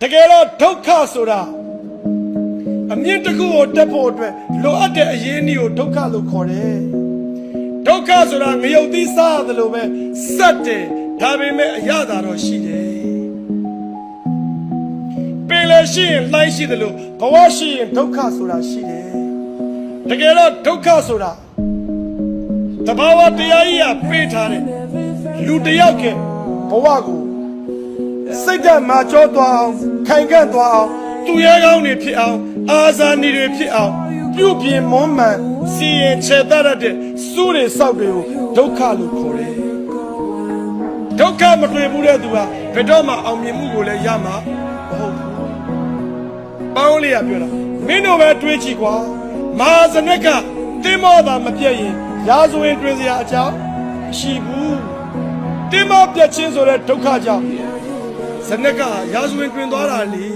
တကယ်တော့ဒုက္ခဆိုတာအမြင့်တစ်ခုကိုတက်ဖို့အတွက်လိုအပ်တဲ့အရင်းအနှီးကိုဒုက္ခလို့ခေါ်တယ်ဒုက္ခဆိုတာငရုတ်သီးစားရတယ်လို့ပဲစက်တယ်ဒါပေမဲ့အရသာတော့ရှိတယ်ပင်လည်းရှိရင်လှိုင်းရှိတယ်လို့ဘဝရှိရင်ဒုက္ခဆိုတာရှိတယ်တကယ်တော့ဒုက္ခဆိုတာတဘာဝတရားကြီးကပေးထားတယ်လူတယောက်ကဘဝကိုစိတ်ဓာတ်မှာကြောသွားအောင်ခိုင်ခန့်သွားအောင်သူရဲကောင်းတွေဖြစ်အောင်အာဇာနည်တွေဖြစ်အောင်ပြုပြင်မွမ်းမံစီရင်ချေတတ်တဲ့စုတွေစောက်တွေကိုဒုက္ခလို့ခေါ်တယ်ဒုက္ခမတွေ့ဘူးတဲ့သူကဘယ်တော့မှအောင်မြင်မှုကိုလည်းရမှာမဟုတ်ဘူးပေါင်းလေးရပြောတာမင်းတို့ပဲတွေးကြည့်ကွာမဟာစနက်ကတင်းမောတာမပြတ်ရင်ရာဇဝင်တွင်စရာအကြောင်းရှိဘူးတင်းမောပြတ်ခြင်းဆိုတဲ့ဒုက္ခကြောင့်စနက်ကရာဇဝင်တွင်သွားတာလေ